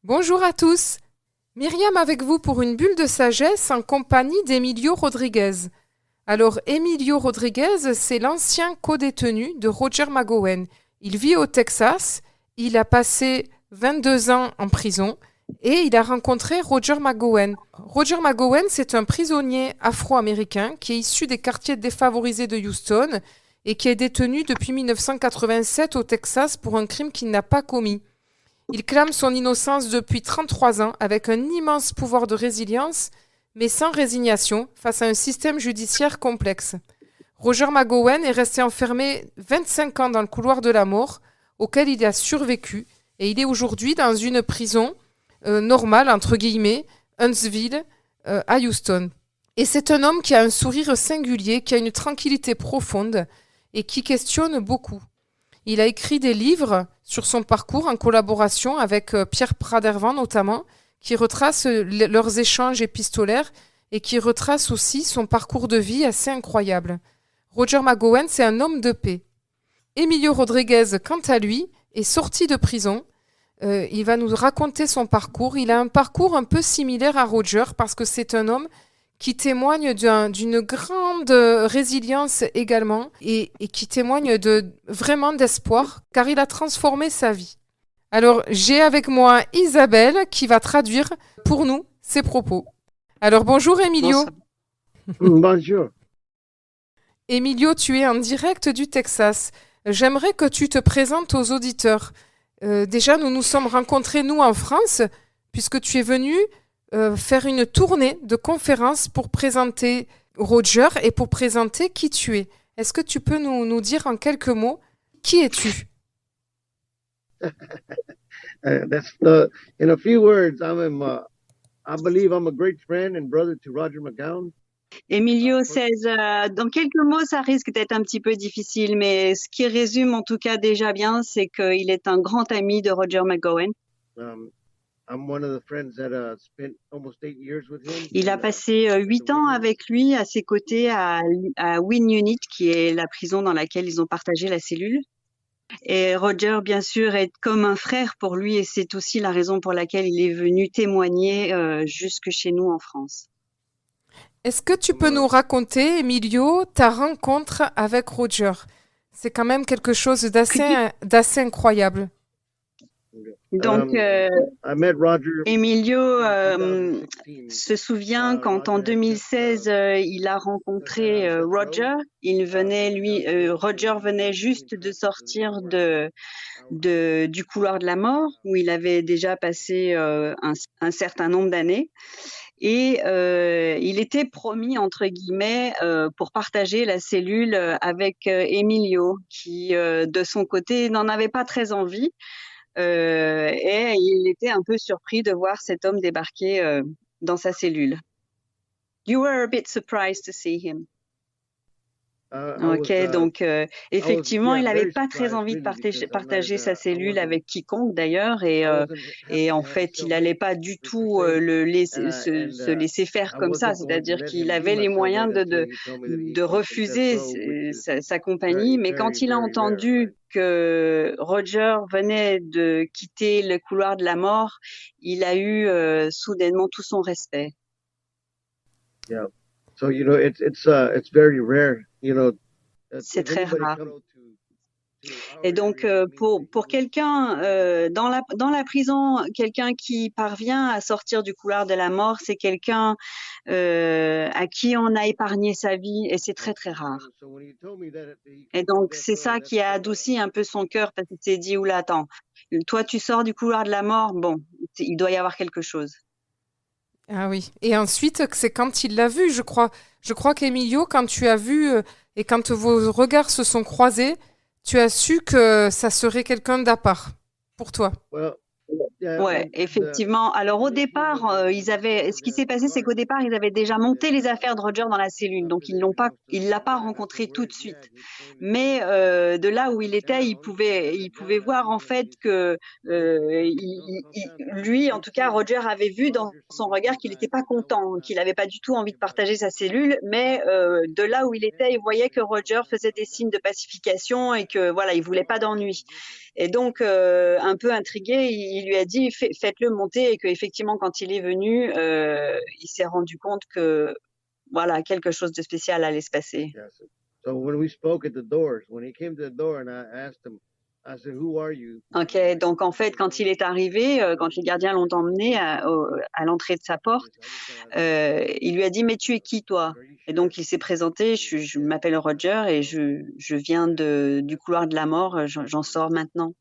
Bonjour à tous. Myriam avec vous pour une bulle de sagesse en compagnie d'Emilio Rodriguez. Alors, Emilio Rodriguez, c'est l'ancien co-détenu de Roger McGowan. Il vit au Texas, il a passé 22 ans en prison et il a rencontré Roger McGowan. Roger McGowan, c'est un prisonnier afro-américain qui est issu des quartiers défavorisés de Houston et qui est détenu depuis 1987 au Texas pour un crime qu'il n'a pas commis. Il clame son innocence depuis 33 ans avec un immense pouvoir de résilience, mais sans résignation face à un système judiciaire complexe. Roger McGowan est resté enfermé 25 ans dans le couloir de la mort, auquel il a survécu, et il est aujourd'hui dans une prison normale, entre guillemets, Huntsville, à Houston. Et c'est un homme qui a un sourire singulier, qui a une tranquillité profonde et qui questionne beaucoup. Il a écrit des livres sur son parcours en collaboration avec Pierre Pradervan notamment, qui retrace leurs échanges épistolaires et qui retrace aussi son parcours de vie assez incroyable. Roger McGowan, c'est un homme de paix. Emilio Rodriguez, quant à lui, est sorti de prison. Il va nous raconter son parcours. Il a un parcours un peu similaire à Roger parce que c'est un homme qui témoigne d'une grande résilience également et qui témoigne vraiment d'espoir car il a transformé sa vie. Alors j'ai avec moi Isabelle qui va traduire pour nous ses propos. Alors bonjour Emilio. Bonjour. Emilio, tu es en direct du Texas. J'aimerais que tu te présentes aux auditeurs. Déjà, nous nous sommes rencontrés, nous, en France, puisque tu es venu faire une tournée de conférences pour présenter Roger et pour présenter qui tu es. Est-ce que tu peux nous dire en quelques mots qui es-tu? In a few words, I believe I'm a great friend and brother to Roger McGowan. Emilio says, dans quelques mots, ça risque d'être un petit peu difficile, mais ce qui résume en tout cas déjà bien, c'est qu'il est un grand ami de Roger McGowan. I'm one of the friends that spent almost 8 years with him. Il a passé 8 ans avec lui à ses côtés à Win Unit, qui est la prison dans laquelle ils ont partagé la cellule. Et Roger, bien sûr, est comme un frère pour lui et c'est aussi la raison pour laquelle il est venu témoigner jusque chez nous en France. Est-ce que tu peux nous raconter, Emilio, ta rencontre avec Roger? C'est quand même quelque chose d'assez incroyable. Donc, Emilio se souvient quand en 2016, il a rencontré Roger. Roger venait juste de sortir du couloir de la mort, où il avait déjà passé un certain nombre d'années. Et il était promis, entre guillemets, pour partager la cellule avec Emilio, qui, de son côté, n'en avait pas très envie. Et il était un peu surpris de voir cet homme débarquer dans sa cellule. You were a bit surprised to see him. Donc effectivement, il n'avait pas très envie de partager sa cellule avec quiconque d'ailleurs, et en fait, il n'allait pas du tout se laisser faire comme ça, c'est-à-dire qu'il avait les moyens de refuser sa compagnie, mais quand il a entendu que Roger venait de quitter le couloir de la mort, il a eu soudainement tout son respect. Yeah. So, it's very rare, c'est très rare. Et donc, pour quelqu'un dans la prison, quelqu'un qui parvient à sortir du couloir de la mort, c'est quelqu'un à qui on a épargné sa vie, et c'est très très rare. Et donc, c'est ça qui a adouci un peu son cœur, parce qu'il s'est dit, oula, attends, toi tu sors du couloir de la mort, bon, il doit y avoir quelque chose. Ah oui. Et ensuite, c'est quand il l'a vu, je crois. Je crois qu'Emilio, quand tu as vu et quand vos regards se sont croisés, tu as su que ça serait quelqu'un d'à part pour toi. Ouais, effectivement. Alors au départ, ce qui s'est passé, c'est qu'au départ, ils avaient déjà monté les affaires de Roger dans la cellule, donc il l'a pas rencontré tout de suite. Mais de là où il était, il pouvait voir en fait que lui, en tout cas, Roger avait vu dans son regard qu'il n'était pas content, qu'il n'avait pas du tout envie de partager sa cellule, mais de là où il était, il voyait que Roger faisait des signes de pacification et que voilà, il voulait pas d'ennui. Et donc, un peu intrigué, il lui a dit dit faites-le monter, et qu'effectivement quand il est venu, il s'est rendu compte que voilà, quelque chose de spécial allait se passer. Yes. So when we spoke at the doors, when he came to the door and I asked him, I said, "Who are you?" Ok, donc en fait, quand il est arrivé, quand les gardiens l'ont emmené à l'entrée de sa porte, il lui a dit, mais tu es qui toi? Et donc il s'est présenté, je m'appelle Roger et je viens du couloir de la mort, j'en sors maintenant.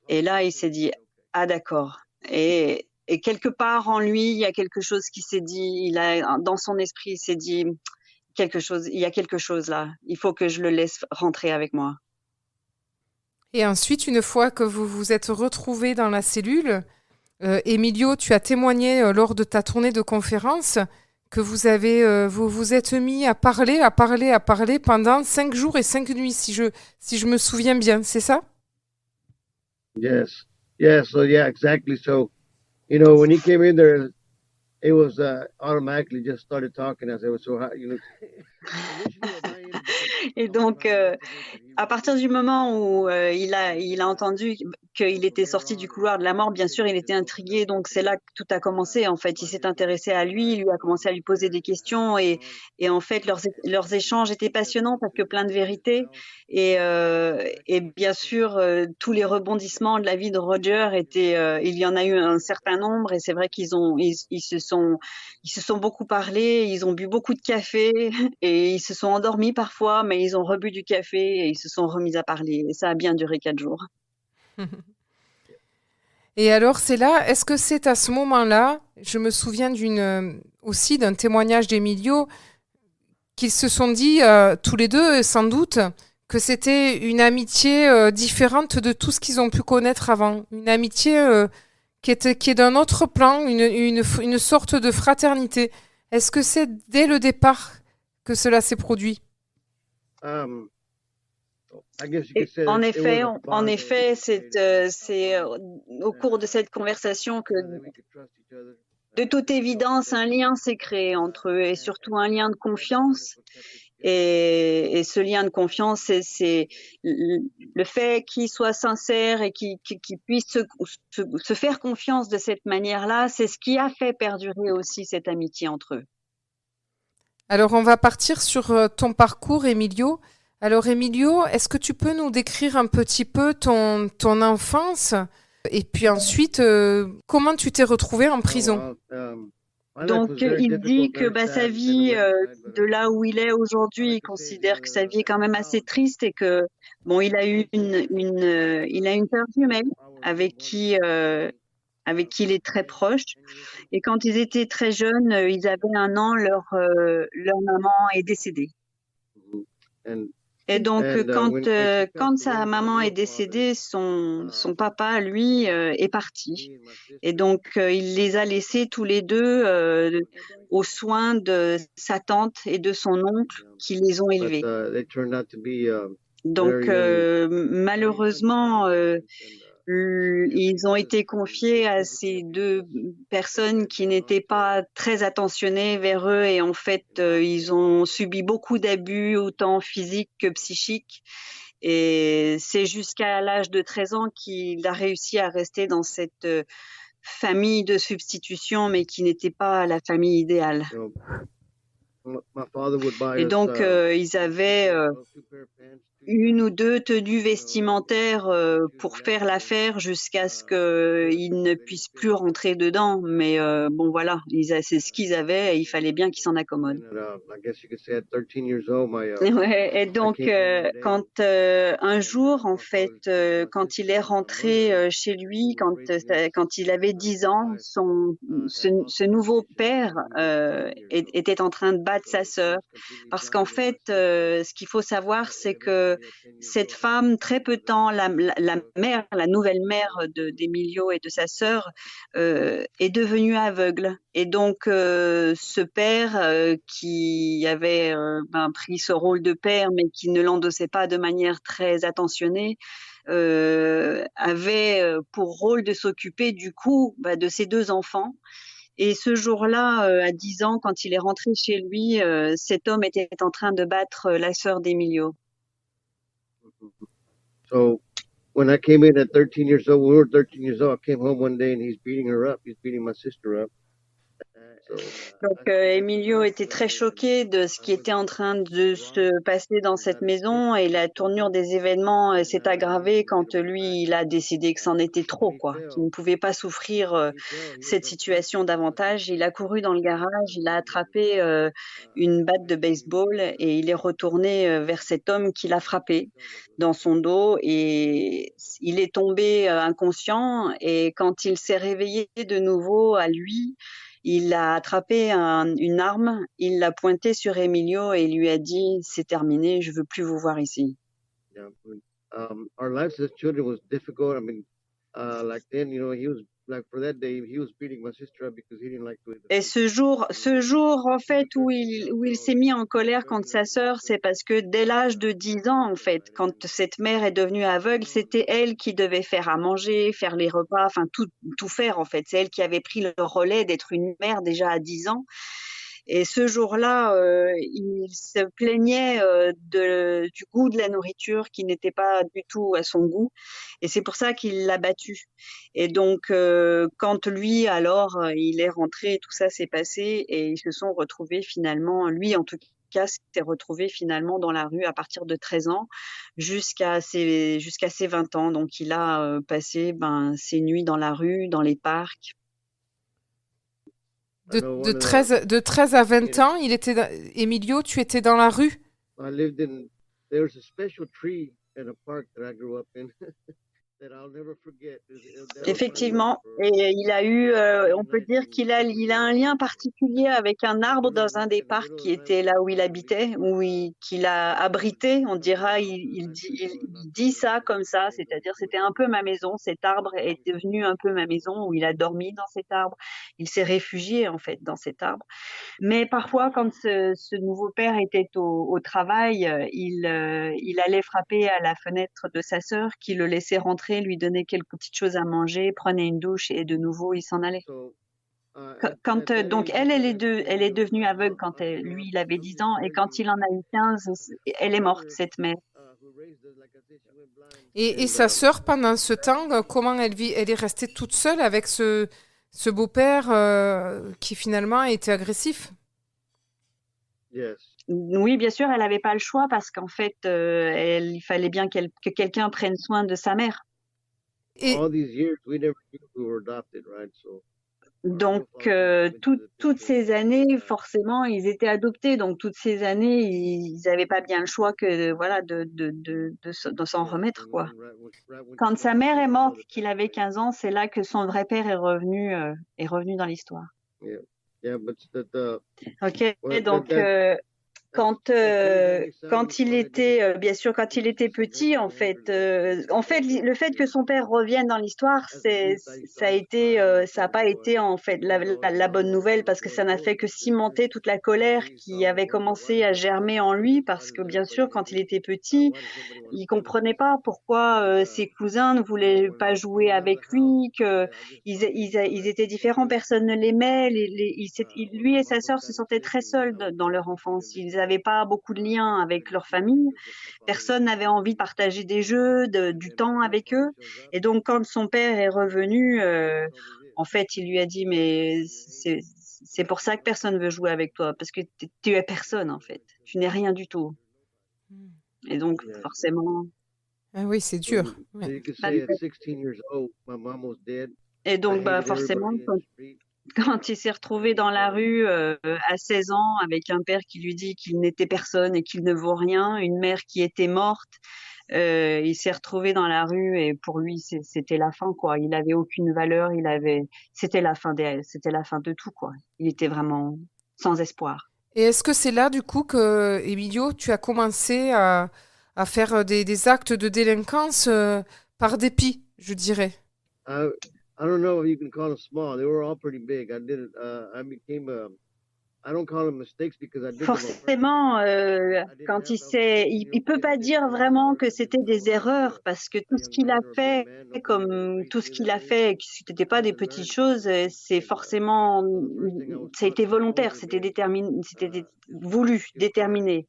Et là, il s'est dit, ah d'accord. Et quelque part en lui, il y a quelque chose qui s'est dit, dans son esprit, il s'est dit, il y a quelque chose là, il faut que je le laisse rentrer avec moi. Et ensuite, une fois que vous vous êtes retrouvés dans la cellule, Emilio, tu as témoigné lors de ta tournée de conférence que vous vous êtes mis à parler pendant 5 jours et 5 nuits, si je me souviens bien, c'est ça? Yes. Yeah. So yeah, exactly. So, you know, when he came in there, it was automatically just started talking as it was so hot, you know. Et donc, à partir du moment où il a entendu qu'il était sorti du couloir de la mort, bien sûr, il était intrigué. Donc, c'est là que tout a commencé. En fait, il s'est intéressé à lui, il lui a commencé à lui poser des questions. Et en fait, leurs échanges étaient passionnants parce que plein de vérités. Et bien sûr, tous les rebondissements de la vie de Roger il y en a eu un certain nombre. Et c'est vrai qu'ils se sont beaucoup parlé, ils ont bu beaucoup de café et ils se sont endormis parfois, mais ils ont rebu du café et ils se sont remis à parler. Et ça a bien duré 4 jours. Et alors, est-ce que c'est à ce moment-là, je me souviens aussi d'un témoignage d'Emilio, qu'ils se sont dit, tous les deux, sans doute, que c'était une amitié différente de tout ce qu'ils ont pu connaître avant. Une amitié qui est d'un autre plan, une sorte de fraternité. Est-ce que c'est dès le départ que cela s'est produit? En effet, c'est au cours de cette conversation que, de toute évidence, un lien s'est créé entre eux et surtout un lien de confiance. Et ce lien de confiance, c'est le fait qu'ils soient sincères et qu'ils puissent se faire confiance de cette manière-là, c'est ce qui a fait perdurer aussi cette amitié entre eux. Alors, on va partir sur ton parcours, Emilio. Alors, Emilio, est-ce que tu peux nous décrire un petit peu ton enfance? Et puis ensuite, comment tu t'es retrouvé en prison? Donc, il dit que sa vie, de là où il est aujourd'hui, il considère que sa vie est quand même assez triste et que, bon, il a eu il a une sœur jumelle avec qui il est très proche. Et quand ils étaient très jeunes, ils avaient 1 an, leur maman est décédée. Et donc, quand sa maman est décédée, son papa, lui, est parti. Et donc, il les a laissés tous les deux aux soins de sa tante et de son oncle qui les ont élevés. Donc, malheureusement, ils ont été confiés à ces 2 personnes qui n'étaient pas très attentionnées vers eux et en fait, ils ont subi beaucoup d'abus, autant physiques que psychiques. Et c'est jusqu'à l'âge de 13 ans qu'il a réussi à rester dans cette famille de substitution, mais qui n'était pas la famille idéale. Et donc, ils avaient 1 ou 2 tenues vestimentaires pour faire l'affaire jusqu'à ce qu'ils ne puissent plus rentrer dedans. Mais bon, voilà, c'est ce qu'ils avaient et il fallait bien qu'ils s'en accommodent. Ouais, et donc, quand un jour, en fait, quand il est rentré chez lui, quand il avait 10 ans, ce nouveau père était en train de battre sa sœur. Parce qu'en fait, ce qu'il faut savoir, c'est que cette femme, très peu de temps, la nouvelle mère d'Emilio et de sa sœur, est devenue aveugle. Et donc, ce père qui avait pris ce rôle de père, mais qui ne l'endossait pas de manière très attentionnée, avait pour rôle de s'occuper du coup de ses 2 enfants. Et ce jour-là, à 10 ans, quand il est rentré chez lui, cet homme était en train de battre la sœur d'Emilio. when I came in at 13 years old, when we were 13 years old, I came home one day and he's beating her up. He's beating my sister up. Donc, Emilio était très choqué de ce qui était en train de se passer dans cette maison et la tournure des événements s'est aggravée quand lui, il a décidé que c'en était trop, quoi, qu'il ne pouvait pas souffrir cette situation davantage. Il a couru dans le garage, il a attrapé une batte de baseball et il est retourné vers cet homme qui l'a frappé dans son dos et il est tombé inconscient et quand il s'est réveillé de nouveau à lui, il a attrapé une arme, il l'a pointée sur Emilio et il lui a dit « C'est terminé, je veux plus vous voir ici ». Yeah, our lives as children was difficult. I mean, like then, he was like for that day, he was beating my sister up because he didn't like the way. Et ce jour en fait où il s'est mis en colère contre sa sœur, c'est parce que dès l'âge de 10 ans en fait, quand cette mère est devenue aveugle, c'était elle qui devait faire à manger, faire les repas, enfin tout faire en fait. C'est elle qui avait pris le relais d'être une mère déjà à 10 ans. Et ce jour-là, il se plaignait du goût de la nourriture qui n'était pas du tout à son goût. Et c'est pour ça qu'il l'a battu. Et donc, quand lui, alors, il est rentré, tout ça s'est passé et ils se sont retrouvés finalement, lui en tout cas, s'est retrouvé finalement dans la rue à partir de 13 ans jusqu'à ses 20 ans. Donc, il a passé ses nuits dans la rue, dans les parcs. De 13 à 20 ans, Emilio, tu étais dans la rue? There was a special tree in a park that I grew up in. Effectivement, et il a eu, on peut dire qu'il a un lien particulier avec un arbre dans un des parcs qui était là où il habitait, qu'il a abrité, on dira, il dit ça comme ça, c'est-à-dire c'était un peu ma maison, cet arbre est devenu un peu ma maison, où il a dormi dans cet arbre, il s'est réfugié en fait dans cet arbre. Mais parfois, quand ce nouveau père était au travail, il allait frapper à la fenêtre de sa sœur qui le laissait rentrer, lui donner quelques petites choses à manger, prenait une douche et de nouveau il s'en allait. Donc elle est devenue aveugle quand lui il avait 10 ans et quand il en a eu 15, elle est morte cette mère. Et sa sœur pendant ce temps, comment elle vit? Elle est restée toute seule avec ce beau-père qui finalement était agressif? Oui, bien sûr, elle n'avait pas le choix parce qu'en fait, il fallait bien que quelqu'un prenne soin de sa mère. Donc, toutes ces années, forcément, ils étaient adoptés. Donc, toutes ces années, ils n'avaient pas bien le choix que de s'en remettre, quoi. Quand sa mère est morte, qu'il avait 15 ans, c'est là que son vrai père est revenu dans l'histoire. Ok, donc quand il était, bien sûr, quand il était petit, en fait, le fait que son père revienne dans l'histoire, ça a pas été en fait la bonne nouvelle parce que ça n'a fait que cimenter toute la colère qui avait commencé à germer en lui parce que bien sûr, quand il était petit, il comprenait pas pourquoi ses cousins ne voulaient pas jouer avec lui, que ils étaient différents, personne ne l'aimait, lui et sa sœur se sentaient très seuls dans leur enfance. Ils n'avaient pas beaucoup de liens avec leur famille. Personne n'avait envie de partager des jeux, du temps avec eux. Et donc, quand son père est revenu, en fait, il lui a dit, mais c'est pour ça que personne veut jouer avec toi, parce que tu es personne, en fait. Tu n'es rien du tout. Et donc, forcément... Ah oui, c'est dur. Ouais. Et donc, forcément, quand il s'est retrouvé dans la rue à 16 ans avec un père qui lui dit qu'il n'était personne et qu'il ne vaut rien, une mère qui était morte, il s'est retrouvé dans la rue et pour lui c'était la fin, quoi. Il avait aucune valeur, c'était la fin de tout, quoi. Il était vraiment sans espoir. Et est-ce que c'est là du coup que Emilio, tu as commencé à faire des actes de délinquance par dépit, je dirais? I don't know if you can call them small. They were all pretty big. I became I don't call them mistakes because I did them on purpose. Forcément, quand il peut pas dire vraiment que c'était des erreurs parce que tout ce qu'il a fait, que c'était pas des petites choses, c'est forcément, ça a été volontaire, c'était voulu, déterminé.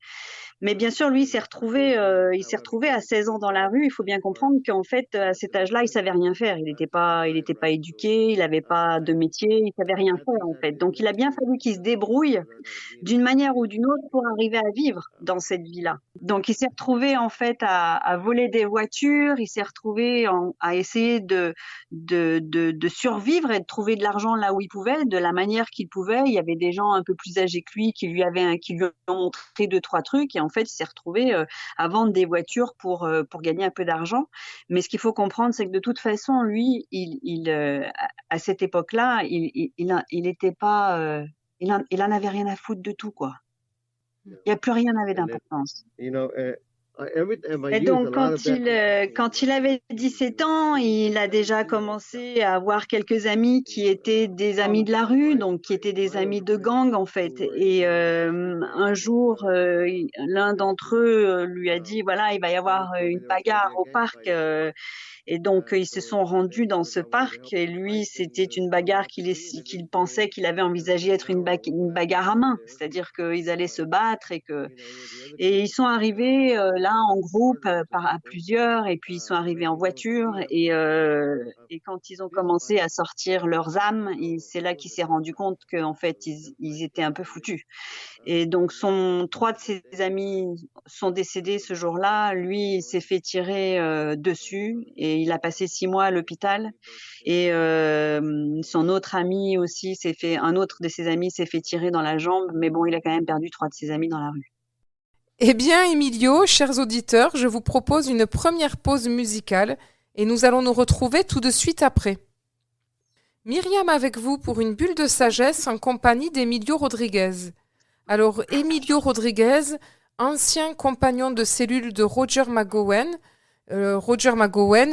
Mais bien sûr, lui, il s'est retrouvé à 16 ans dans la rue. Il faut bien comprendre qu'en fait, à cet âge-là, il savait rien faire. Il était pas éduqué, il n'avait pas de métier, il savait rien faire en fait. Donc, il a bien fallu qu'il se débrouille d'une manière ou d'une autre pour arriver à vivre dans cette vie-là. Donc, il s'est retrouvé en fait à voler des voitures. Il s'est retrouvé à essayer de survivre et de trouver de l'argent là où il pouvait, de la manière qu'il pouvait. Il y avait des gens un peu plus âgés que lui qui lui ont montré 2-3 trucs et en fait, il s'est retrouvé à vendre des voitures pour gagner un peu d'argent. Mais ce qu'il faut comprendre, c'est que de toute façon, lui, à cette époque-là, il était pas, il en avait rien à foutre de tout, quoi. Il n'y a plus rien n'avait d'importance. Et donc, quand il avait 17 ans, il a déjà commencé à avoir quelques amis qui étaient des amis de la rue, donc qui étaient des amis de gang en fait. Et un jour, l'un d'entre eux lui a dit, voilà, il va y avoir une bagarre au parc. Et donc, ils se sont rendus dans ce parc et lui, c'était une bagarre qu'il pensait qu'il avait envisagé être une bagarre à main. C'est-à-dire qu'ils allaient se battre et ils sont arrivés là en groupe à plusieurs et puis ils sont arrivés en voiture et quand ils ont commencé à sortir leurs armes, c'est là qu'il s'est rendu compte qu'en fait, ils étaient un peu foutus. Et donc, 3 de ses amis sont décédés ce jour-là. Lui, il s'est fait tirer dessus et il a passé 6 mois à l'hôpital. Et son autre ami aussi un autre de ses amis s'est fait tirer dans la jambe. Mais bon, il a quand même perdu 3 de ses amis dans la rue. Eh bien, Emilio, chers auditeurs, je vous propose une première pause musicale et nous allons nous retrouver tout de suite après. Myriam avec vous pour une bulle de sagesse en compagnie d'Emilio Rodriguez. Alors, Emilio Rodriguez, ancien compagnon de cellule de Roger McGowan,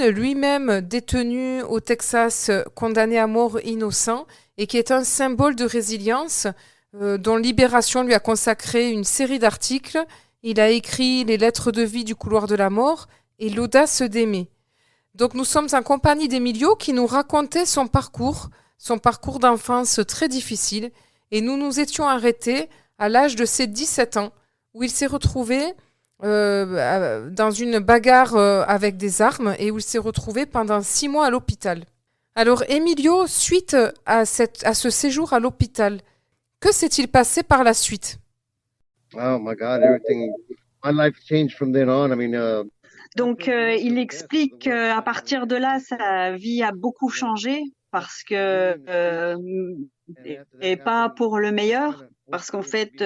lui-même détenu au Texas, condamné à mort innocent, et qui est un symbole de résilience, dont Libération lui a consacré une série d'articles. Il a écrit Les lettres de vie du couloir de la mort et L'audace d'aimer. Donc nous sommes en compagnie d'Emilio qui nous racontait son parcours d'enfance très difficile, et nous nous étions arrêtés à l'âge de ses 17 ans, où il s'est retrouvé dans une bagarre avec des armes et où il s'est retrouvé pendant 6 mois à l'hôpital. Alors Emilio, suite à ce séjour à l'hôpital, que s'est-il passé par la suite? Oh my God, my life changed from then on. Donc, il explique qu'à partir de là, sa vie a beaucoup changé parce que et pas pour le meilleur, parce qu'en fait,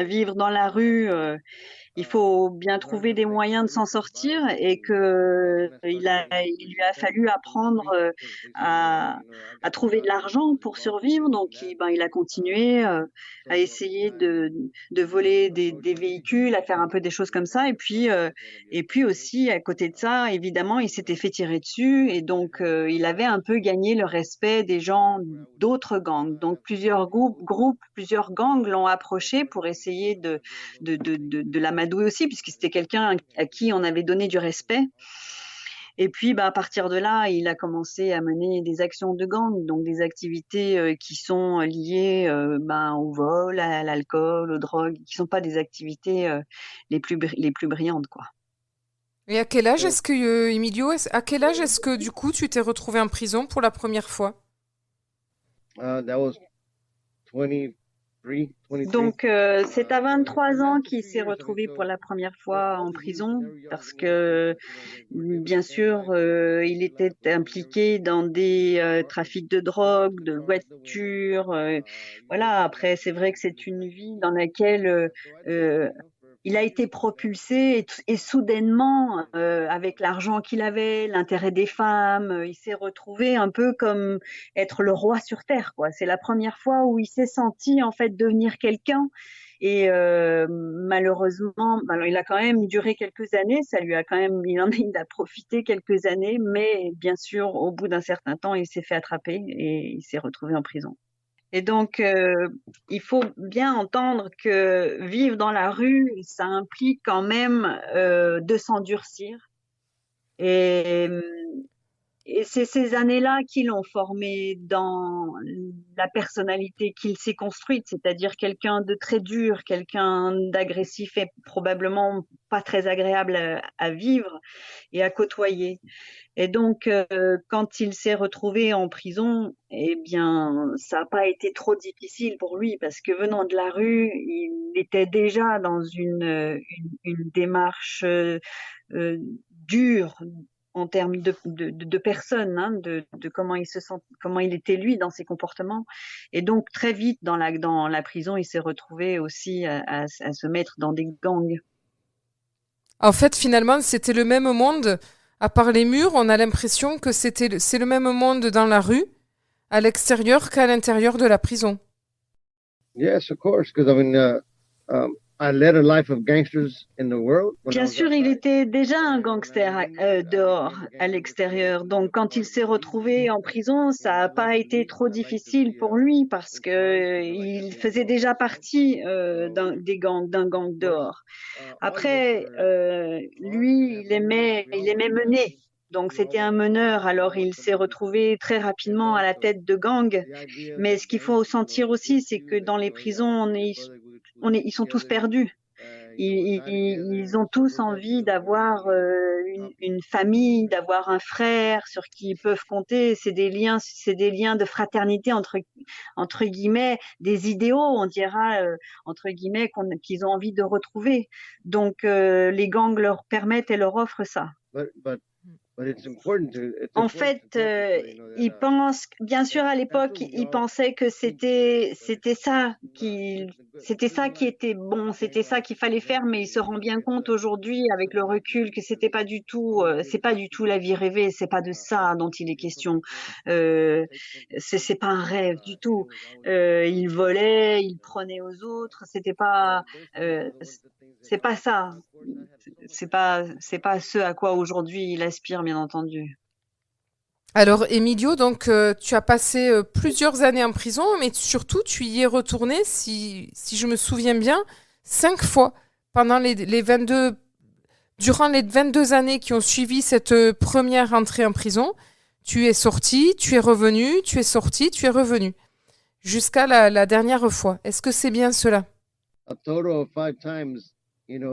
vivre dans la rue, il faut bien trouver des moyens de s'en sortir et il lui a fallu apprendre à trouver de l'argent pour survivre. Donc, il a continué à essayer de voler des véhicules, à faire un peu des choses comme ça. Et puis aussi, à côté de ça, évidemment, il s'était fait tirer dessus et donc il avait un peu gagné le respect des gens d'autres gangs. Donc, plusieurs groupes, plusieurs gangs l'ont approché pour essayer de l'amadouer aussi, puisque c'était quelqu'un à qui on avait donné du respect. Et puis, à partir de là, il a commencé à mener des actions de gang, donc des activités qui sont liées au vol, à l'alcool, aux drogues, qui sont pas des activités les plus brillantes, quoi. Et à quel âge est-ce que, Emilio, à quel âge est-ce que du coup tu t'es retrouvé en prison pour la première fois? That was 23. Donc, c'est à 23 ans qu'il s'est retrouvé pour la première fois en prison parce que, bien sûr, il était impliqué dans des trafics de drogue, de voitures. Voilà. Après, c'est vrai que c'est une vie dans laquelle il a été propulsé et soudainement, avec l'argent qu'il avait, l'intérêt des femmes, il s'est retrouvé un peu comme être le roi sur terre, quoi. C'est la première fois où il s'est senti en fait devenir quelqu'un. Et malheureusement, il a quand même duré quelques années. Il a profité quelques années, mais bien sûr, au bout d'un certain temps, il s'est fait attraper et il s'est retrouvé en prison. Et donc, il faut bien entendre que vivre dans la rue, ça implique quand même de s'endurcir. Et et c'est ces années-là qui l'ont formé dans la personnalité qu'il s'est construite, c'est-à-dire quelqu'un de très dur, quelqu'un d'agressif et probablement pas très agréable à vivre et à côtoyer. Et donc, quand il s'est retrouvé en prison, eh bien, ça n'a pas été trop difficile pour lui parce que venant de la rue, il était déjà dans une démarche dure en termes de personne, hein, de comment il se sent, comment il était lui dans ses comportements. Et donc, très vite, dans la prison, il s'est retrouvé aussi à se mettre dans des gangs. En fait, finalement, c'était le même monde. À part les murs, on a l'impression que c'est le même monde dans la rue, à l'extérieur qu'à l'intérieur de la prison. Yes, of course, because I led a life of gangsters in the world. Bien sûr, il était déjà un gangster dehors, à l'extérieur. Donc, quand il s'est retrouvé en prison, ça n'a pas été trop difficile pour lui parce que il faisait déjà partie d'un gang dehors. Après, lui, il aimait mener. Donc, c'était un meneur. Alors, il s'est retrouvé très rapidement à la tête de gangs. Mais ce qu'il faut sentir aussi, c'est que dans les prisons, ils sont tous perdus. Ils ont tous envie d'avoir une famille, d'avoir un frère sur qui ils peuvent compter. C'est des liens de fraternité entre guillemets, des idéaux, on dira entre guillemets qu'ils ont envie de retrouver. Donc les gangs leur permettent et leur offrent ça. En fait, ils pensent, bien sûr, à l'époque, ils pensaient que c'était ça qui était bon, c'était ça qu'il fallait faire, mais ils se rendent bien compte aujourd'hui, avec le recul, que c'est pas du tout la vie rêvée, c'est pas de ça dont il est question. C'est pas un rêve du tout. Ils volaient, ils prenaient aux autres, c'est pas ça. C'est pas ce à quoi aujourd'hui il aspire, bien entendu. Alors, Emilio, donc, tu as passé plusieurs années en prison, mais surtout, tu y es retourné, si je me souviens bien, 5 fois pendant durant les 22 années qui ont suivi cette première entrée en prison. Tu es sorti, tu es revenu, tu es sorti, tu es revenu, jusqu'à la dernière fois. Est-ce que c'est bien cela? A total of 5 times.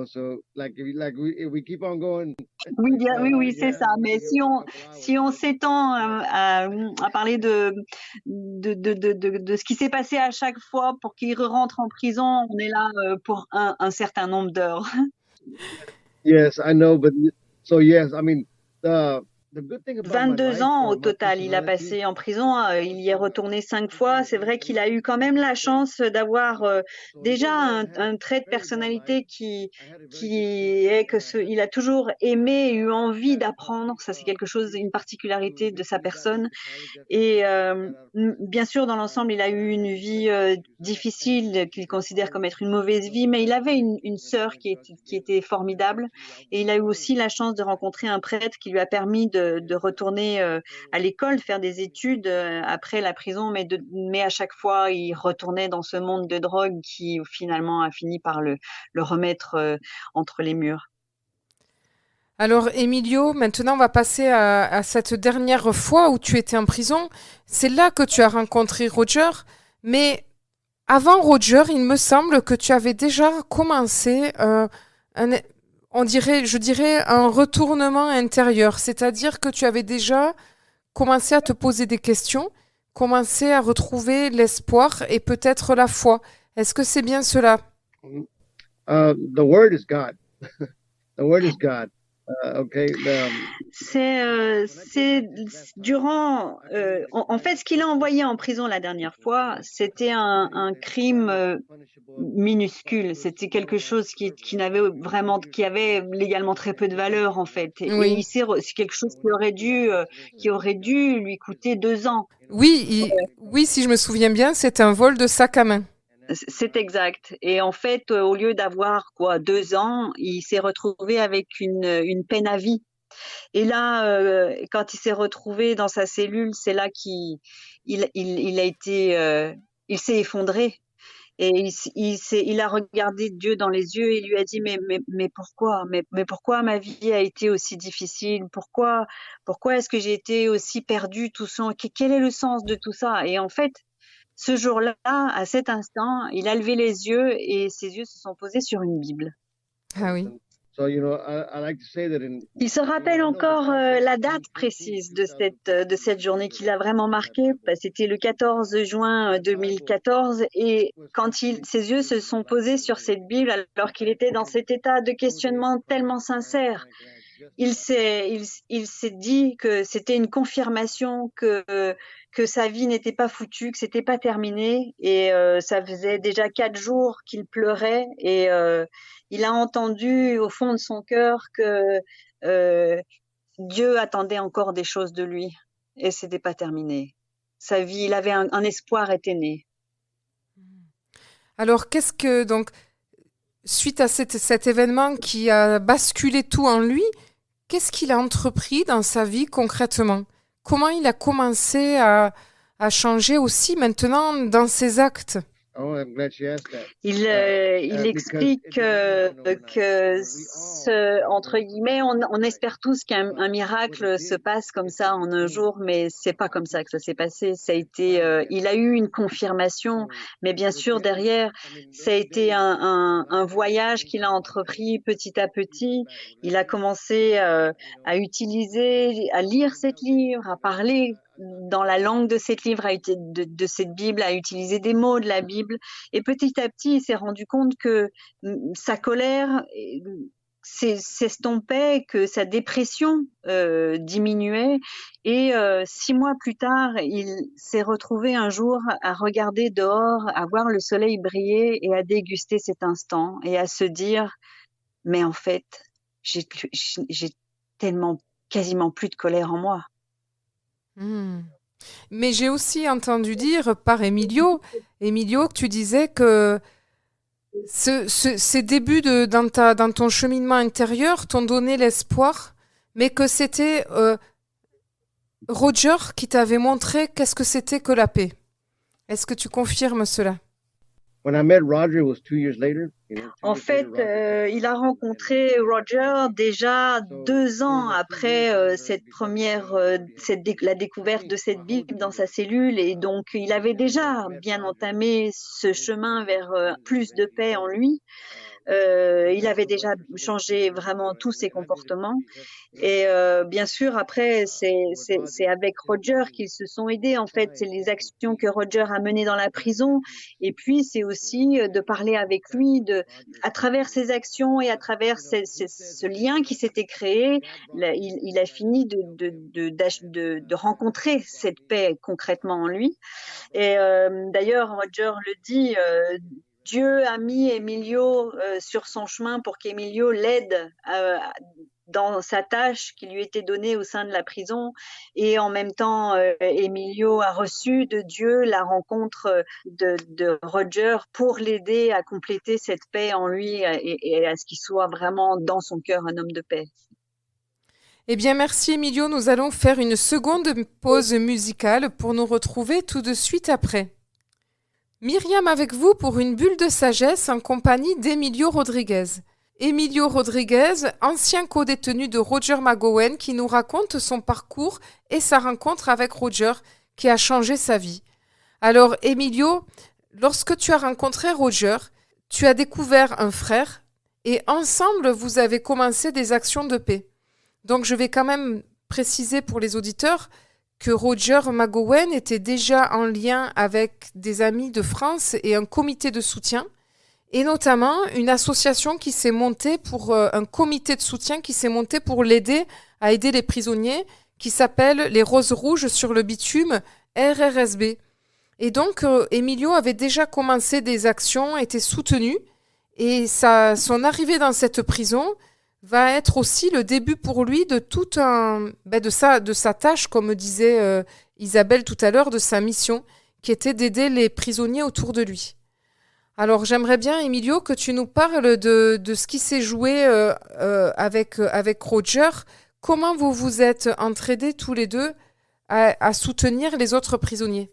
So if we keep on going. Oui, c'est ça. Mais si on s'étend à parler de ce qui s'est passé à chaque fois pour qu'il rentre en prison, on est là pour un certain nombre d'heures. Yes, I know, but so yes, I mean, 22 ans au total, il a passé en prison, il y est retourné 5 fois. C'est vrai qu'il a eu quand même la chance d'avoir déjà un trait de personnalité qui est il a toujours aimé et eu envie d'apprendre. Ça, c'est quelque chose, une particularité de sa personne. Et bien sûr, dans l'ensemble, il a eu une vie difficile qu'il considère comme être une mauvaise vie, mais il avait une sœur qui était formidable. Et il a eu aussi la chance de rencontrer un prêtre qui lui a permis de retourner à l'école, faire des études après la prison, mais à chaque fois, il retournait dans ce monde de drogue qui finalement a fini par le remettre entre les murs. Alors, Emilio, maintenant, on va passer à cette dernière fois où tu étais en prison. C'est là que tu as rencontré Roger, mais avant Roger, il me semble que tu avais déjà commencé je dirais, un retournement intérieur, c'est-à-dire que tu avais déjà commencé à te poser des questions, commencé à retrouver l'espoir et peut-être la foi. Est-ce que c'est bien cela? The word is God. The word is God. Okay. C'est durant. En fait, ce qu'il a envoyé en prison la dernière fois, c'était un crime minuscule. C'était quelque chose qui avait légalement très peu de valeur en fait. Oui. Et c'est quelque chose qui aurait dû lui coûter 2 ans. Oui, oui, si je me souviens bien, c'est un vol de sac à main. C'est exact. Et en fait, au lieu d'avoir 2 ans, il s'est retrouvé avec une peine à vie. Et là, quand il s'est retrouvé dans sa cellule, c'est là il s'est effondré. Et il a regardé Dieu dans les yeux et il lui a dit, mais pourquoi? Mais pourquoi ma vie a été aussi difficile? Pourquoi est-ce que j'ai été aussi perdue tout ça? Quel est le sens de tout ça? Et en fait, ce jour-là, à cet instant, il a levé les yeux et ses yeux se sont posés sur une Bible. Ah oui. Il se rappelle encore la date précise de cette journée qui l'a vraiment marqué. C'était le 14 juin 2014 et quand ses yeux se sont posés sur cette Bible alors qu'il était dans cet état de questionnement tellement sincère, il s'est dit que c'était une confirmation que sa vie n'était pas foutue, que c'était pas terminé et ça faisait déjà 4 jours qu'il pleurait et il a entendu au fond de son cœur que Dieu attendait encore des choses de lui et c'était pas terminé. Sa vie, il avait un espoir était né. Alors, donc, suite à cet événement qui a basculé tout en lui, qu'est-ce qu'il a entrepris dans sa vie concrètement? Comment il a commencé à changer aussi maintenant dans ses actes? Il explique que entre guillemets, on espère tous qu'un miracle se passe comme ça en un jour, mais c'est pas comme ça que ça s'est passé. Ça a été, il a eu une confirmation, mais bien sûr derrière, ça a été un voyage qu'il a entrepris petit à petit. Il a commencé à lire cet livre, à parler dans la langue de cette livre, de cette Bible, à utiliser des mots de la Bible. Et petit à petit, il s'est rendu compte que sa colère s'estompait, que sa dépression diminuait. Et 6 mois plus tard, il s'est retrouvé un jour à regarder dehors, à voir le soleil briller et à déguster cet instant et à se dire, mais en fait, j'ai tellement quasiment plus de colère en moi. Mais j'ai aussi entendu dire par Emilio, que tu disais que ces débuts dans ton cheminement intérieur t'ont donné l'espoir, mais que c'était Roger qui t'avait montré qu'est-ce que c'était que la paix. Est-ce que tu confirmes cela? En fait, il a rencontré Roger déjà 2 ans après la découverte de cette Bible dans sa cellule et donc il avait déjà bien entamé ce chemin vers plus de paix en lui. Il avait déjà changé vraiment tous ses comportements et bien sûr après c'est avec Roger qu'ils se sont aidés en fait, c'est les actions que Roger a menées dans la prison et puis c'est aussi de parler avec lui à travers ses actions et à travers ce lien qui s'était créé, il a fini de rencontrer cette paix concrètement en lui et d'ailleurs Roger le dit Dieu a mis Emilio sur son chemin pour qu'Emilio l'aide dans sa tâche qui lui était donnée au sein de la prison et en même temps Emilio a reçu de Dieu la rencontre de Roger pour l'aider à compléter cette paix en lui et à ce qu'il soit vraiment dans son cœur un homme de paix. Eh bien merci Emilio, nous allons faire une seconde pause musicale pour nous retrouver tout de suite après. Myriam avec vous pour une bulle de sagesse en compagnie d'Emilio Rodriguez. Emilio Rodriguez, ancien co-détenu de Roger McGowan qui nous raconte son parcours et sa rencontre avec Roger qui a changé sa vie. Alors Emilio, lorsque tu as rencontré Roger, tu as découvert un frère et ensemble vous avez commencé des actions de paix. Donc je vais quand même préciser pour les auditeurs que Roger McGowan était déjà en lien avec des amis de France et un comité de soutien, et notamment une association qui s'est montée pour un comité de soutien qui s'est monté pour l'aider à aider les prisonniers, qui s'appelle les Roses Rouges sur le bitume, RRSB. Et donc Emilio avait déjà commencé des actions, était soutenu, et son arrivée dans cette prison va être aussi le début pour lui de de sa tâche, comme disait Isabelle tout à l'heure, de sa mission, qui était d'aider les prisonniers autour de lui. Alors j'aimerais bien, Emilio, que tu nous parles de ce qui s'est joué avec Roger. Comment vous vous êtes entraidés tous les deux à soutenir les autres prisonniers?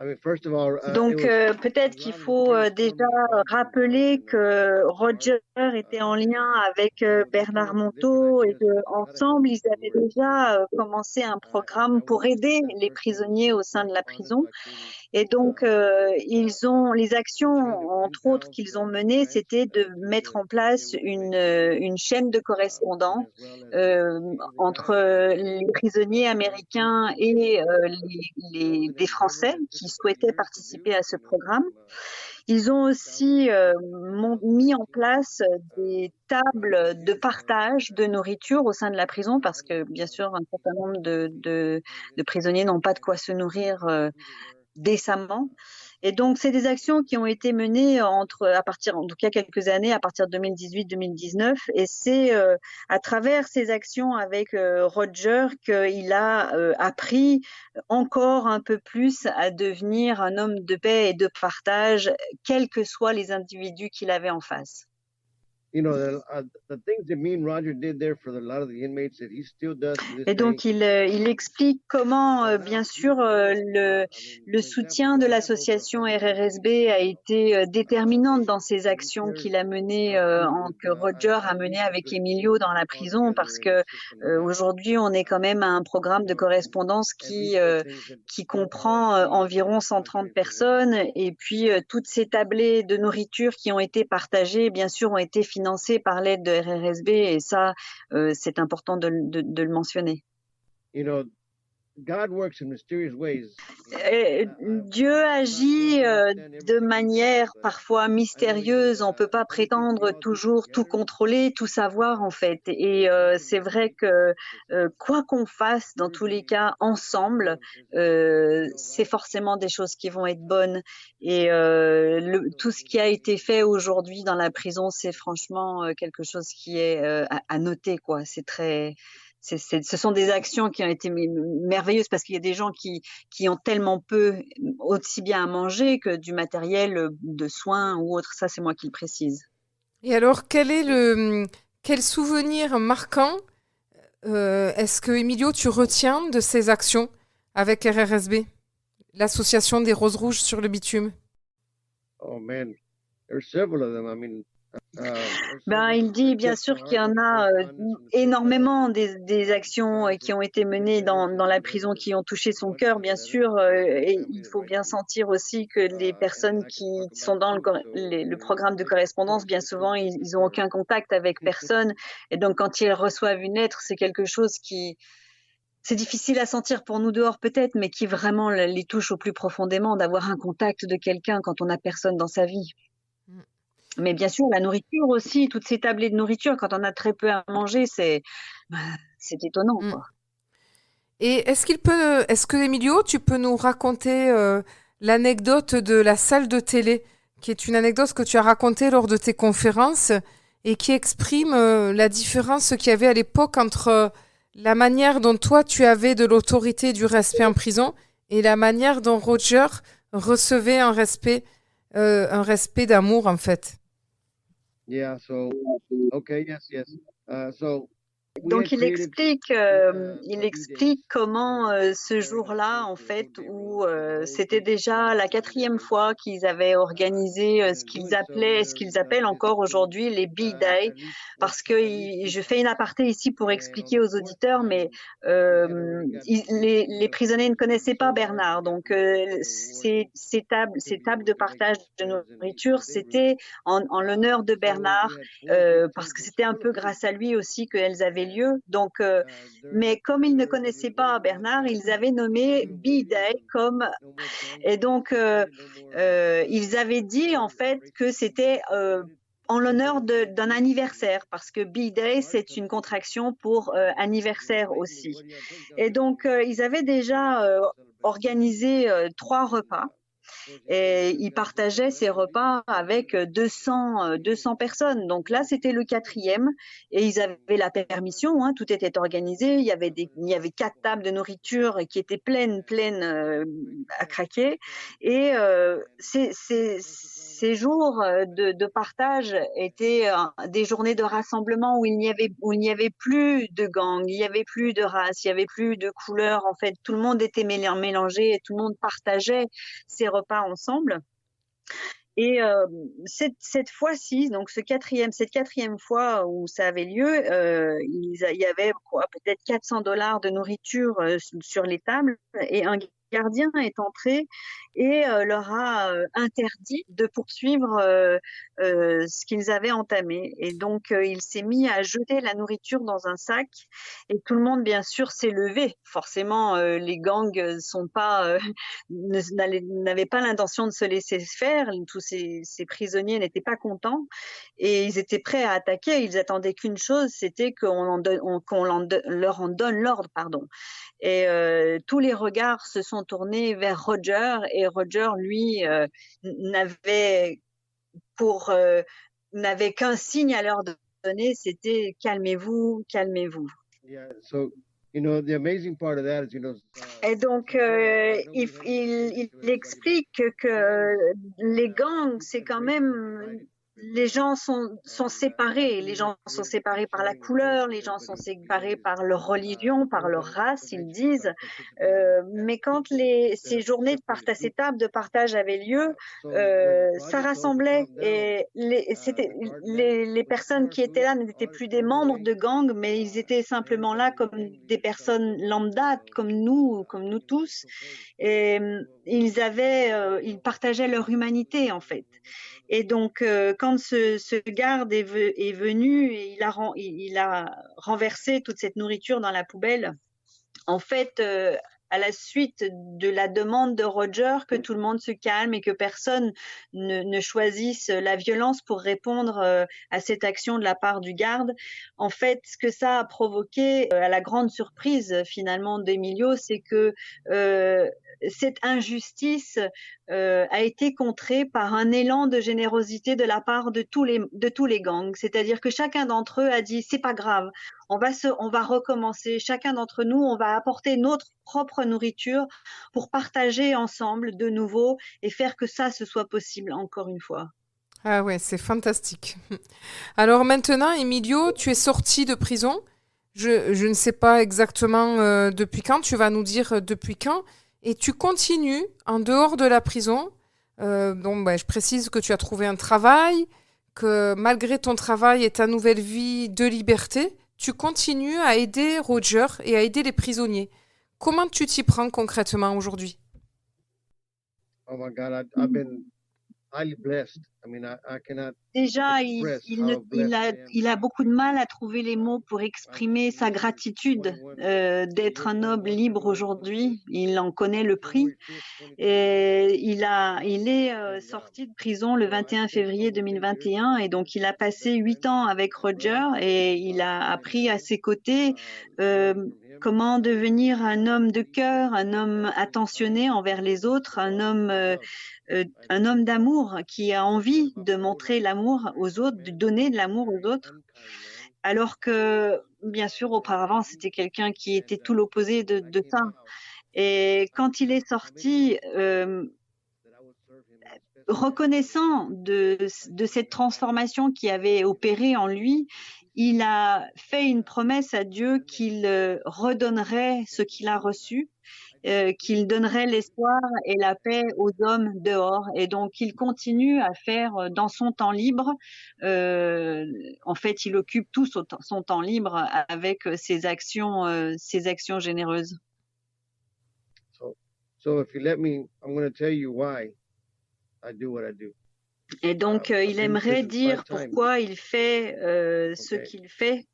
Donc peut-être qu'il faut déjà rappeler que Roger était en lien avec Bernard Monteau et qu'ensemble ils avaient déjà commencé un programme pour aider les prisonniers au sein de la prison. Et donc les actions entre autres qu'ils ont menées, c'était de mettre en place une chaîne de correspondants entre les prisonniers américains et des Français qui souhaitaient participer à ce programme. Ils ont aussi mis en place des tables de partage de nourriture au sein de la prison parce que, bien sûr, un certain nombre de prisonniers n'ont pas de quoi se nourrir décemment. Et donc, c'est des actions qui ont été menées en tout cas quelques années, à partir de 2018-2019. Et c'est à travers ces actions avec Roger qu'il a appris encore un peu plus à devenir un homme de paix et de partage, quels que soient les individus qu'il avait en face. You know, the things that me and Roger did there for a lot of the inmates that he still does to this Et donc, day. il explique comment, bien sûr, le soutien de l'association RRSB a été déterminante dans ces actions qu'il a menées, que Roger a menées avec Emilio dans la prison, parce que aujourd'hui, on est quand même à un programme de correspondance qui comprend environ 130 personnes, et puis toutes ces tablées de nourriture qui ont été partagées, bien sûr, ont été financées par l'aide de RRSB, et ça, c'est important de le mentionner. You know, God works in mysterious ways. Dieu agit de manière parfois mystérieuse. On peut pas prétendre toujours tout contrôler, tout savoir en fait. Et c'est vrai que quoi qu'on fasse, dans tous les cas, ensemble, c'est forcément des choses qui vont être bonnes. Et tout ce qui a été fait aujourd'hui dans la prison, c'est franchement quelque chose qui est à noter, quoi. C'est très ce sont des actions qui ont été merveilleuses parce qu'il y a des gens qui ont tellement peu, aussi bien à manger que du matériel de soins ou autre. Ça, c'est moi qui le précise. Et alors, quel souvenir marquant est-ce que, Emilio, tu retiens de ces actions avec RRSB, l'association des Roses Rouges sur le bitume? Oh man, there's several of them. I mean, il dit bien sûr qu'il y en a énormément des actions qui ont été menées dans la prison qui ont touché son cœur, bien sûr, et il faut bien sentir aussi que les personnes qui sont dans le programme de correspondance, bien souvent, ils ont aucun contact avec personne, et donc quand ils reçoivent une lettre, c'est quelque chose c'est difficile à sentir pour nous dehors peut-être, mais qui vraiment les touche au plus profondément, d'avoir un contact de quelqu'un quand on n'a personne dans sa vie. Mais bien sûr, la nourriture aussi, toutes ces tablées de nourriture, quand on a très peu à manger, c'est étonnant, quoi. Et est-ce que Emilio, tu peux nous raconter l'anecdote de la salle de télé, qui est une anecdote que tu as racontée lors de tes conférences et qui exprime la différence qu'il y avait à l'époque entre la manière dont toi tu avais de l'autorité et du respect en prison et la manière dont Roger recevait un respect d'amour en fait. Yeah, so, okay, yes. Donc il explique comment ce jour-là, en fait, où c'était déjà la 4e fois qu'ils avaient organisé ce qu'ils appellent encore aujourd'hui les B-Day, parce que je fais une aparté ici pour expliquer aux auditeurs, mais les prisonniers ne connaissaient pas Bernard, donc ces tables de partage de nourriture, c'était en l'honneur de Bernard, parce que c'était un peu grâce à lui aussi qu'elles avaient lieu. Donc, mais comme ils ne connaissaient pas Bernard, ils avaient nommé B-Day et donc ils avaient dit en fait que c'était en l'honneur d'un anniversaire, parce que B-Day, c'est une contraction pour anniversaire aussi. Et donc, ils avaient déjà organisé 3 repas. Et ils partageaient ces repas avec 200 personnes. Donc là, c'était le 4e et ils avaient la permission, tout était organisé. Il y avait 4 tables de nourriture qui étaient pleines à craquer. Et ces jours de partage étaient des journées de rassemblement où il n'y avait plus de gangs, il n'y avait plus de races, il n'y avait plus de couleurs. En fait, tout le monde était mélangé et tout le monde partageait ses repas ensemble. Et cette fois-ci, donc cette quatrième fois où ça avait lieu, il y avait peut-être $400 de nourriture sur les tables, et un gardien est entré et leur a interdit de poursuivre ce qu'ils avaient entamé. Et donc, il s'est mis à jeter la nourriture dans un sac et tout le monde, bien sûr, s'est levé. Forcément, les gangs n'avaient pas l'intention de se laisser faire. Tous ces prisonniers n'étaient pas contents et ils étaient prêts à attaquer. Ils attendaient qu'une chose, c'était qu'on leur en donne l'ordre, pardon. Et tous les regards se sont tournés vers Roger, et Roger, lui, n'avait qu'un signe à leur donner, c'était calmez-vous, calmez-vous. Yeah. So, the amazing part of that is, Et donc, il explique que les gangs, c'est quand même, les gens sont séparés. Les gens sont séparés par la couleur, les gens sont séparés par leur religion, par leur race, ils disent. Mais quand ces journées ces tables de partage avaient lieu, ça rassemblait. Et les personnes qui étaient là n'étaient plus des membres de gangs, mais ils étaient simplement là comme des personnes lambda, comme nous tous. Et ils partageaient leur humanité, en fait. Et donc, quand ce garde est venu et il a renversé toute cette nourriture dans la poubelle, en fait, à la suite de la demande de Roger que tout le monde se calme et que personne ne choisisse la violence pour répondre à cette action de la part du garde, en fait, ce que ça a provoqué, à la grande surprise finalement d'Emilio, c'est que cette injustice a été contrée par un élan de générosité de la part de tous les gangs. C'est-à-dire que chacun d'entre eux a dit c'est pas grave, on va recommencer. Chacun d'entre nous, on va apporter notre propre nourriture pour partager ensemble de nouveau et faire que ça se soit possible encore une fois. Ah ouais, c'est fantastique. Alors maintenant, Emilio, tu es sorti de prison. Je ne sais pas exactement depuis quand, tu vas nous dire depuis quand. Et tu continues en dehors de la prison. Je précise que tu as trouvé un travail, que malgré ton travail et ta nouvelle vie de liberté, tu continues à aider Roger et à aider les prisonniers. Comment tu t'y prends concrètement aujourd'hui? Oh my God, I've been highly blessed. I mean, I cannot Déjà, express how blessed I am. il a beaucoup de mal à trouver les mots pour exprimer sa gratitude d'être un homme libre aujourd'hui. Il en connaît le prix. Et il est sorti de prison le 21 février 2021 et donc il a passé 8 ans avec Roger et il a appris à ses côtés comment devenir un homme de cœur, un homme attentionné envers les autres, un homme d'amour qui a envie de montrer l'amour aux autres, de donner de l'amour aux autres. Alors que, bien sûr, auparavant, c'était quelqu'un qui était tout l'opposé de ça. Et quand il est sorti, reconnaissant de cette transformation qui avait opéré en lui, il a fait une promesse à Dieu qu'il redonnerait ce qu'il a reçu, qu'il donnerait l'espoir et la paix aux hommes dehors. Et donc, il continue à faire dans son temps libre. En fait, il occupe tout son temps libre avec ses actions généreuses. So if you let me, I'm going to tell you why I do what I do. Et donc, il aimerait dire pourquoi il fait ce qu'il fait.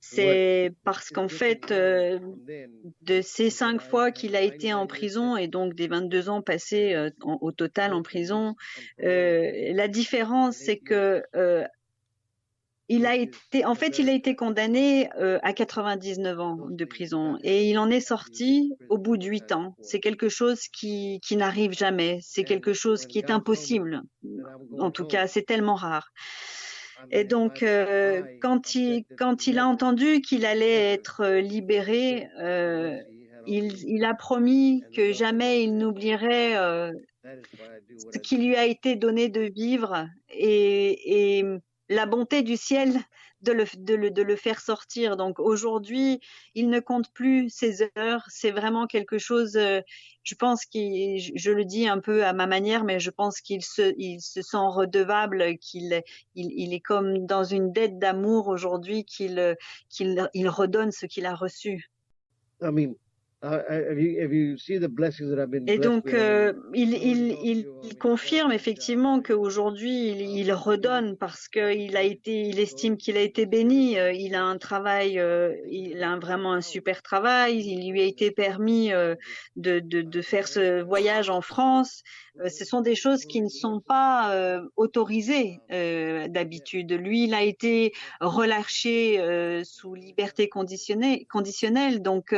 C'est parce qu'en fait, de ces 5 fois qu'il a été en prison et donc des 22 ans passés au total en prison, la différence, c'est que il a été condamné à 99 ans de prison et il en est sorti au bout de 8 ans. C'est quelque chose qui n'arrive jamais. C'est quelque chose qui est impossible. En tout cas, c'est tellement rare. Et donc, quand il a entendu qu'il allait être libéré, il a promis que jamais il n'oublierait ce qui lui a été donné de vivre et la bonté du ciel de le faire sortir. Donc aujourd'hui, il ne compte plus ses heures. C'est vraiment quelque chose, je pense je le dis un peu à ma manière, mais je pense qu'il se sent redevable, qu'il est comme dans une dette d'amour aujourd'hui, qu'il redonne ce qu'il a reçu. I mean, if you see the blessings that I've been Et blessed donc, with, il confirme effectivement qu'aujourd'hui, il redonne parce qu'il estime qu'il a été béni. Il a un travail, il a vraiment un super travail. Il lui a été permis de faire ce voyage en France. Ce sont des choses qui ne sont pas autorisées d'habitude. Lui, il a été relâché sous liberté conditionnelle. Donc,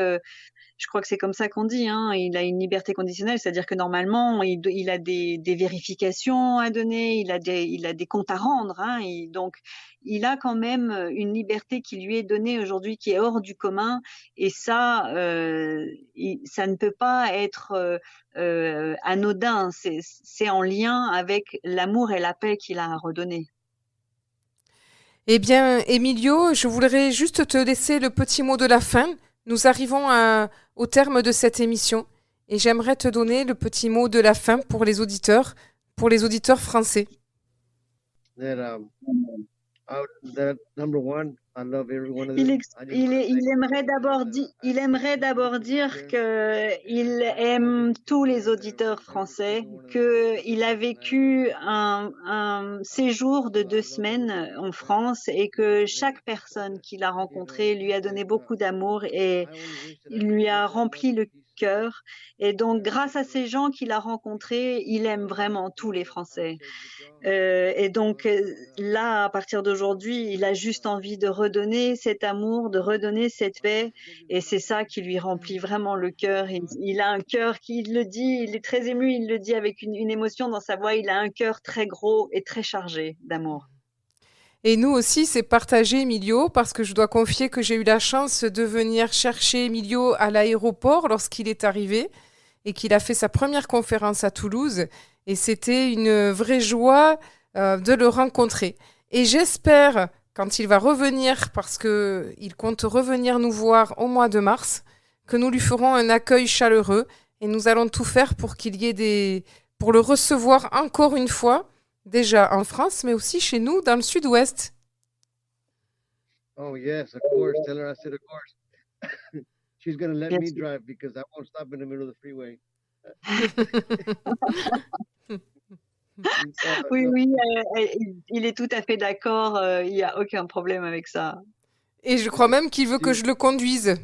je crois que c'est comme ça qu'on dit, hein. Il a une liberté conditionnelle, c'est-à-dire que normalement, il a des vérifications à donner, il a des comptes à rendre, hein. Donc, il a quand même une liberté qui lui est donnée aujourd'hui, qui est hors du commun. Et ça, ça ne peut pas être anodin. C'est en lien avec l'amour et la paix qu'il a à redonner. Eh bien, Emilio, je voudrais juste te laisser le petit mot de la fin. Nous arrivons au terme de cette émission et j'aimerais te donner le petit mot de la fin pour les auditeurs français. Number one, I love every one of Il them. aimerait d'abord dire qu'il aime tous les auditeurs français, qu'il a vécu un séjour de 2 semaines en France et que chaque personne qu'il a rencontrée lui a donné beaucoup d'amour et il lui a rempli le cœur. Et donc, grâce à ces gens qu'il a rencontrés, il aime vraiment tous les Français. Et donc là, à partir d'aujourd'hui, il a juste envie de redonner cet amour, de redonner cette paix, et c'est ça qui lui remplit vraiment le cœur. Il a un cœur qui le dit, il est très ému, il le dit avec une émotion dans sa voix. Il a un cœur très gros et très chargé d'amour. Et nous aussi, c'est partagé, Emilio, parce que je dois confier que j'ai eu la chance de venir chercher Emilio à l'aéroport lorsqu'il est arrivé et qu'il a fait sa première conférence à Toulouse. Et c'était une vraie joie de le rencontrer. Et j'espère, quand il va revenir, parce qu'il compte revenir nous voir au mois de mars, que nous lui ferons un accueil chaleureux et nous allons tout faire pour qu'il y ait pour le recevoir encore une fois, déjà en France, mais aussi chez nous, dans le sud-ouest. Oh yes, of course. Tell her I said of course. She's going to let me drive because I won't stop in the middle of the freeway. Oui, il est tout à fait d'accord. Il n'y a aucun problème avec ça. Et je crois même qu'il veut que je le conduise.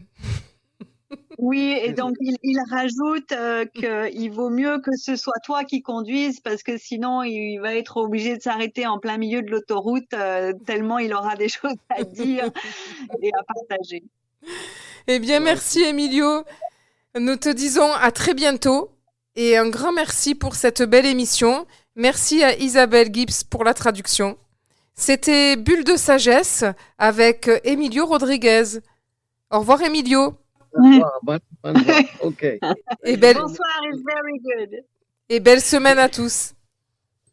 Oui, et donc il rajoute qu'il vaut mieux que ce soit toi qui conduises parce que sinon il va être obligé de s'arrêter en plein milieu de l'autoroute tellement il aura des choses à dire et à partager. Eh bien, merci Emilio. Nous te disons à très bientôt et un grand merci pour cette belle émission. Merci à Isabelle Gibbs pour la traduction. C'était Bulle de sagesse avec Emilio Rodriguez. Au revoir Emilio. Okay. Et belle... Bonsoir, it's very good. Et belle semaine à tous.